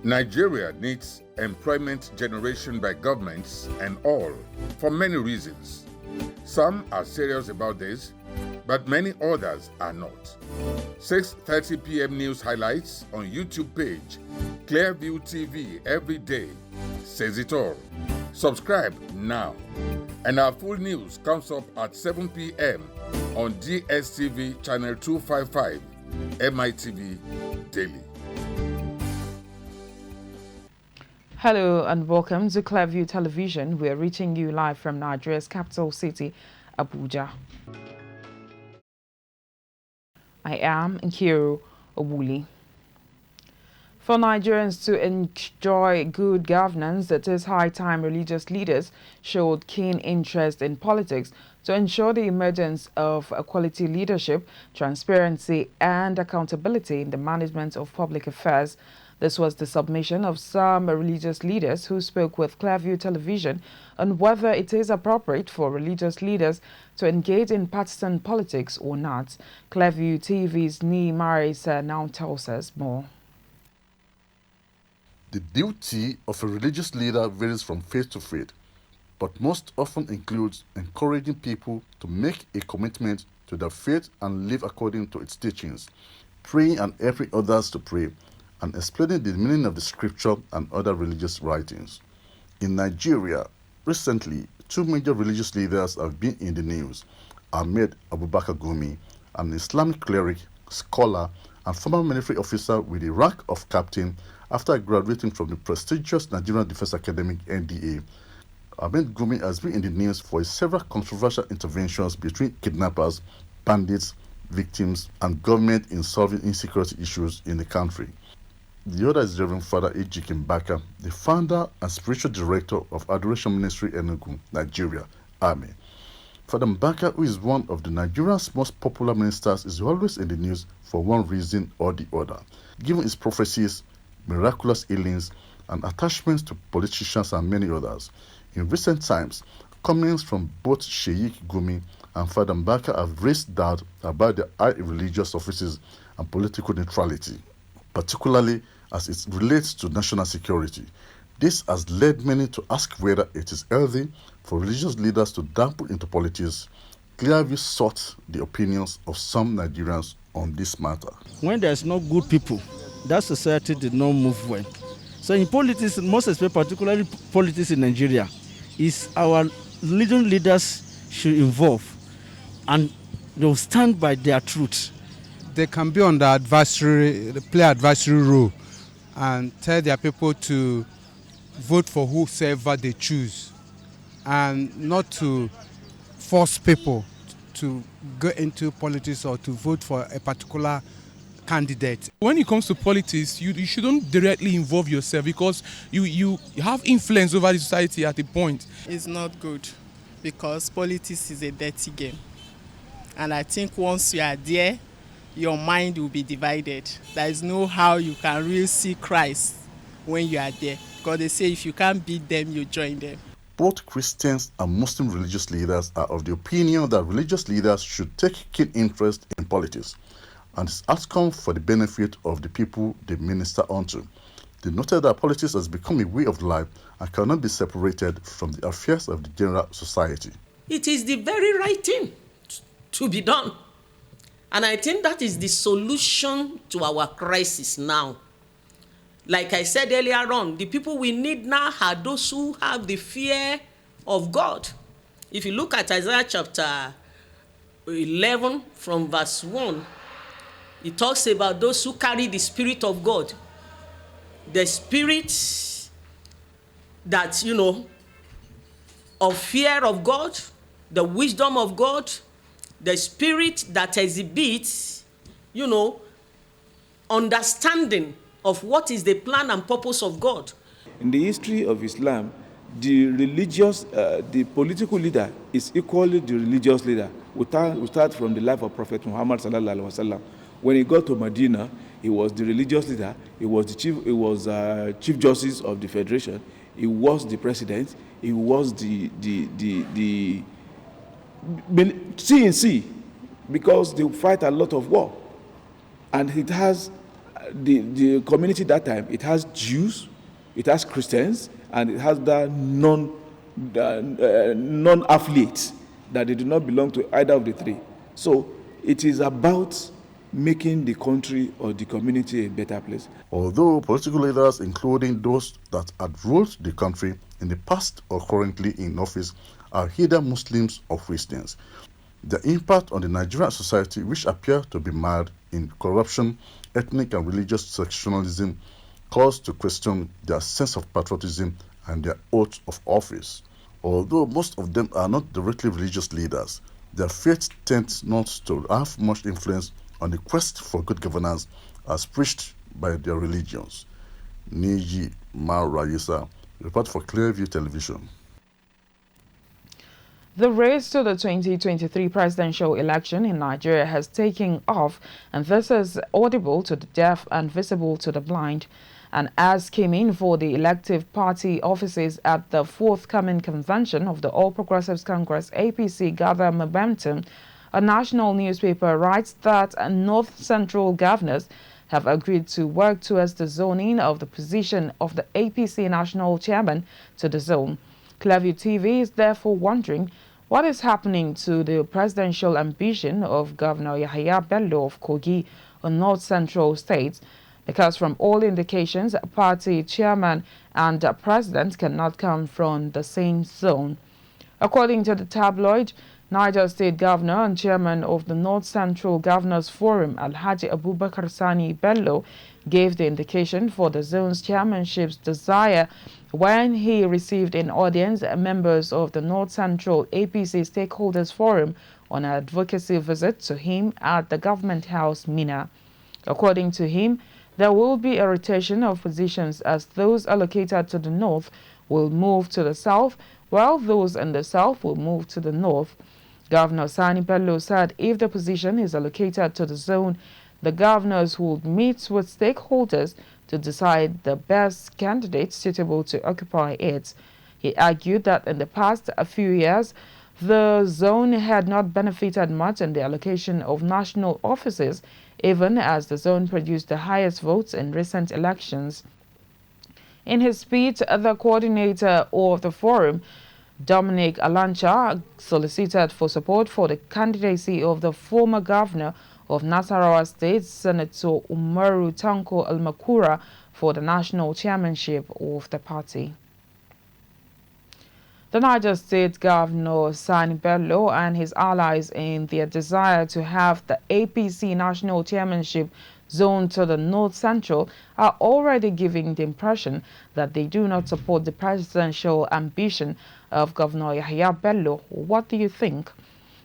Nigeria needs employment generation by governments and all, for many reasons. Some are serious about this, but many others are not. 6:30 p.m. news highlights on YouTube page, Clearview TV every day, says it all. Subscribe now. And our full news comes up at 7 p.m. on DSTV channel 255, MITV Daily. Hello and welcome to Clearview Television. We are reaching you live from Nigeria's capital city, Abuja. I am Nkiru Owuli. For Nigerians to enjoy good governance, it is high time religious leaders showed keen interest in politics to ensure the emergence of quality leadership, transparency and accountability in the management of public affairs. This was the submission of some religious leaders who spoke with Clearview Television on whether it is appropriate for religious leaders to engage in partisan politics or not. Clearview TV's Nee Marisa now tells us more. The duty of a religious leader varies from faith to faith, but most often includes encouraging people to make a commitment to their faith and live according to its teachings, praying and helping others to pray, and explaining the meaning of the scripture and other religious writings. In Nigeria, recently, two major religious leaders have been in the news: Ahmed Abubakar Gumi, an Islamic cleric, scholar, and former military officer with the rank of captain after graduating from the prestigious Nigerian Defense Academy (NDA). Ahmed Gumi has been in the news for his several controversial interventions between kidnappers, bandits, victims, and government in solving insecurity issues in the country. The other is Reverend Father Ejike Mbaka, the founder and spiritual director of Adoration Ministry Enugu, Nigeria, Army. Father Mbaka, who is one of the Nigeria's most popular ministers, is always in the news for one reason or the other, given his prophecies, miraculous healings, and attachments to politicians and many others. In recent times, comments from both Sheikh Gumi and Father Mbaka have raised doubt about their high religious offices and political neutrality, particularly as it relates to national security. This has led many to ask whether it is healthy for religious leaders to dabble into politics. Clearview sought the opinions of some Nigerians on this matter. When there's no good people, that society did not move well. So in politics, most especially particularly politics in Nigeria, is our religious leaders should involve and they'll stand by their truth. They can be on the play advisory role and tell their people to vote for whosoever they choose and not to force people to go into politics or to vote for a particular candidate. When it comes to politics, you shouldn't directly involve yourself because you have influence over the society at a point. It's not good because politics is a dirty game. And I think once you are there, your mind will be divided. There is no how you can really see Christ when you are there. Because they say if you can't beat them, you join them. Both Christians and Muslim religious leaders are of the opinion that religious leaders should take keen interest in politics and its outcome for the benefit of the people they minister unto. They noted that politics has become a way of life and cannot be separated from the affairs of the general society. It is the very right thing to be done. And I think that is the solution to our crisis now. Like I said earlier on, the people we need now are those who have the fear of God. If you look at Isaiah chapter 11 from verse 1, it talks about those who carry the Spirit of God. The Spirit that, of fear of God, the wisdom of God, the Spirit that exhibits, understanding of what is the plan and purpose of God. In the history of Islam, the political leader is equally the religious leader. We start from the life of Prophet Muhammad sallallahu alaihi wasallam. When he got to Medina, he was the religious leader. He was the chief justice of the federation. He was the president. He was the CNC, because they fight a lot of war, and it has the community that time, it has Jews, it has Christians, and it has the non-affiliates that they do not belong to either of the three. So it is about making the country or the community a better place. Although political leaders, including those that had ruled the country in the past or currently in office, are either Muslims or Christians, their impact on the Nigerian society, which appear to be mired in corruption, ethnic and religious sectionalism, calls to question their sense of patriotism and their oath of office. Although most of them are not directly religious leaders, their faith tends not to have much influence on the quest for good governance as preached by their religions. Niji Marayisa, report for Clearview Television. The race to the 2023 presidential election in Nigeria has taken off, and this is audible to the deaf and visible to the blind. An ads came in for the elective party offices at the forthcoming convention of the All Progressives Congress APC gather momentum. A national newspaper writes that North Central governors have agreed to work towards the zoning of the position of the APC national chairman to the zone. Clearview TV is therefore wondering what is happening to the presidential ambition of Governor Yahaya Bello of Kogi, a North Central state, because from all indications, a party chairman and a president cannot come from the same zone. According to the tabloid, Niger State Governor and Chairman of the North Central Governors Forum, Alhaji Abubakar Sani Bello, gave the indication for the zone's chairmanship's desire when he received in audience members of the North Central APC Stakeholders Forum on an advocacy visit to him at the Government House, Mina. According to him, there will be a rotation of positions as those allocated to the north will move to the south, while those in the south will move to the north. Governor Sani Bello said if the position is allocated to the zone, the governors would meet with stakeholders to decide the best candidate suitable to occupy it. He argued that in the past few years, the zone had not benefited much in the allocation of national offices, even as the zone produced the highest votes in recent elections. In his speech, the coordinator of the forum, Dominic Alancha, solicited for support for the candidacy of the former governor of Nasarawa State, Senator Umaru Tanko Almakura, for the national chairmanship of the party. The Niger State Governor Sani Bello and his allies, in their desire to have the APC national chairmanship zoned to the North Central, are already giving the impression that they do not support the presidential ambition of Governor Yahaya Bello. What do you think?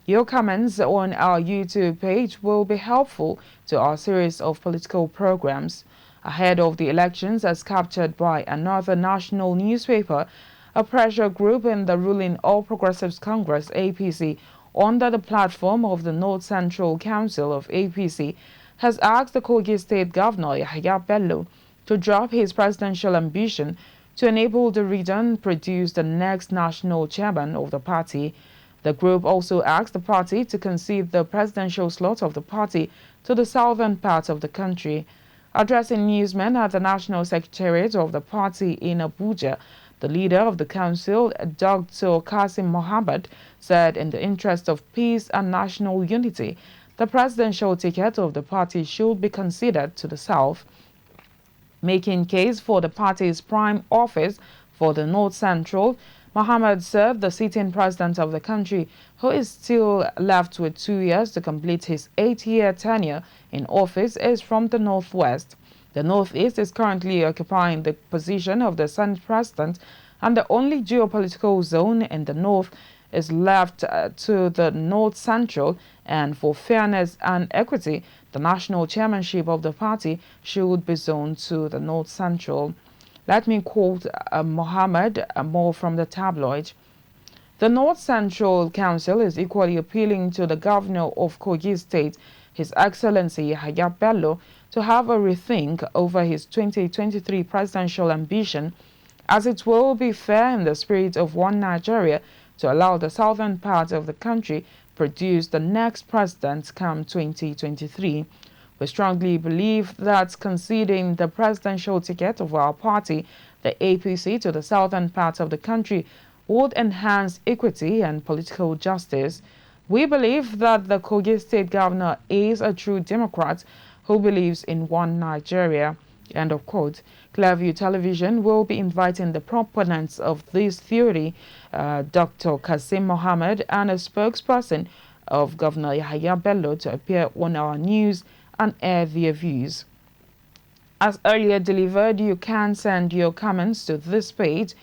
Your comments on our YouTube page will be helpful to our series of political programs. Ahead of the elections, as captured by another national newspaper, a pressure group in the ruling All Progressives Congress APC, under the platform of the North Central Council of APC, has asked the Kogi State Governor Yahaya Bello to drop his presidential ambition to enable the region produce the next national chairman of the party. The group also asked the party to concede the presidential slot of the party to the southern part of the country. Addressing newsmen at the National Secretariat of the party in Abuja, the leader of the council, Dr. Qasim Mohammed, said in the interest of peace and national unity, the presidential ticket of the party should be considered to the south. Making case for the party's prime office for the North Central, Mohammed said the sitting president of the country, who is still left with 2 years to complete his 8-year tenure in office, is from the Northwest. The Northeast is currently occupying the position of the Senate President, and the only geopolitical zone in the North is left to the North Central, and for fairness and equity, the national chairmanship of the party should be zoned to the North Central. Let me quote Mohammed more from the tabloid. The North Central Council is equally appealing to the governor of Kogi State, His Excellency Yahaya Bello, to have a rethink over his 2023 presidential ambition, as it will be fair in the spirit of one Nigeria to allow the southern part of the country produce the next president come 2023. We strongly believe that conceding the presidential ticket of our party, the APC, to the southern part of the country would enhance equity and political justice. We believe that the Kogi State Governor is a true Democrat who believes in one Nigeria. End of quote. Clearview Television will be inviting the proponents of this theory, Dr. Kasim Mohammed, and a spokesperson of Governor Yahya Bello, to appear on our news and air their views. As earlier delivered, you can send your comments to this page.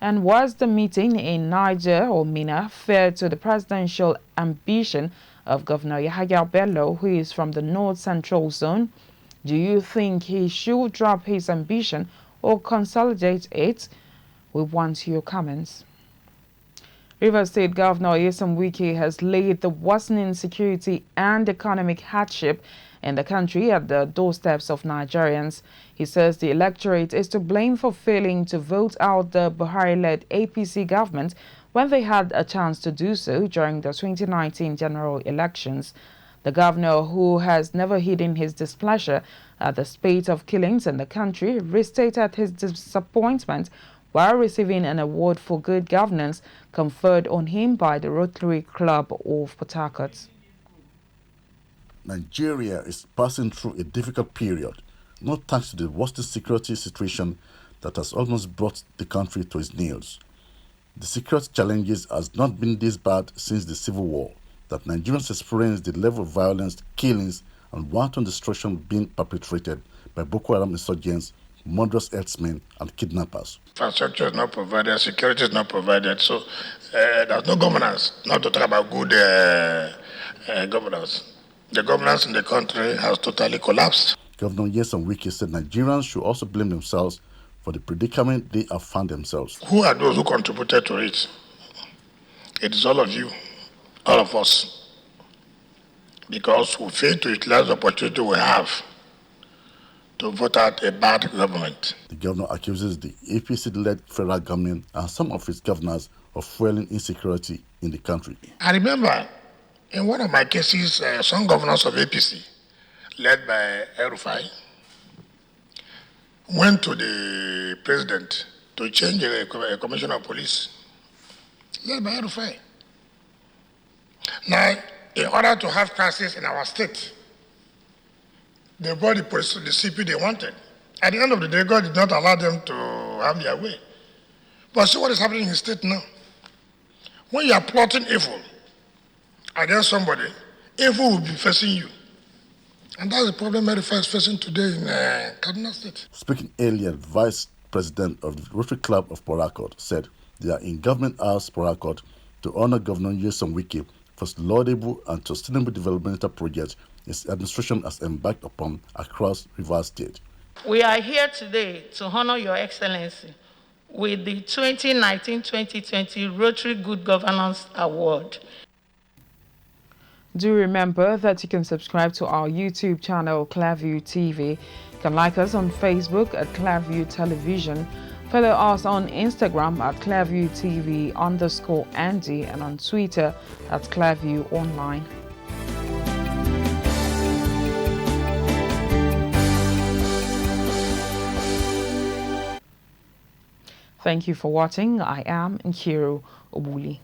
And was the meeting in Niger or Mina fair to the presidential ambition of Governor Yahya Bello, who is from the North Central Zone? Do you think he should drop his ambition or consolidate it? We want your comments. Rivers State Governor Wike has laid the worsening security and economic hardship in the country at the doorsteps of Nigerians. He says the electorate is to blame for failing to vote out the Buhari-led APC government when they had a chance to do so during the 2019 general elections. The governor, who has never hidden his displeasure at the spate of killings in the country, restated his disappointment while receiving an award for good governance conferred on him by the Rotary Club of Port Harcourt. Nigeria is passing through a difficult period, not thanks to the worst security situation that has almost brought the country to its knees. The security challenges has not been this bad since the Civil War, that Nigerians experience the level of violence, killings, and wanton destruction being perpetrated by Boko Haram insurgents, murderous herdsmen, and kidnappers. Infrastructure is not provided, security is not provided, so there's no governance, not to talk about good governance. The governance in the country has totally collapsed. Governor Wike said Nigerians should also blame themselves for the predicament they have found themselves. Who are those who contributed to it? It is all of you, all of us. Because we fail to utilize the opportunity we have to vote out a bad government. The governor accuses the APC-led federal government and some of its governors of fueling insecurity in the country. I remember in one of my cases, some governors of APC, led by El-Rufai, went to the president to change a commissioner of police, led by El-Rufai. Now, in order to have crisis in our state, they brought the police to the CP they wanted. At the end of the day, God did not allow them to have their way. But see what is happening in the state now. When you are plotting evil against somebody, evil will be facing you. And that's the problem El-Rufai is facing today in Kaduna State. Speaking earlier, the Vice President of the Rotary Club of Port Harcourt said they are in Government House, Port Harcourt, to honor Governor Wike for his laudable and sustainable developmental projects his administration has embarked upon across Rivers State. We are here today to honor Your Excellency with the 2019-2020 Rotary Good Governance Award. Do remember that you can subscribe to our YouTube channel, Clearview TV. You can like us on Facebook at Clearview Television. Follow us on Instagram at Clearview TV_Andy and on Twitter at Clearview Online. Thank you for watching. I am Nkiru Obuli.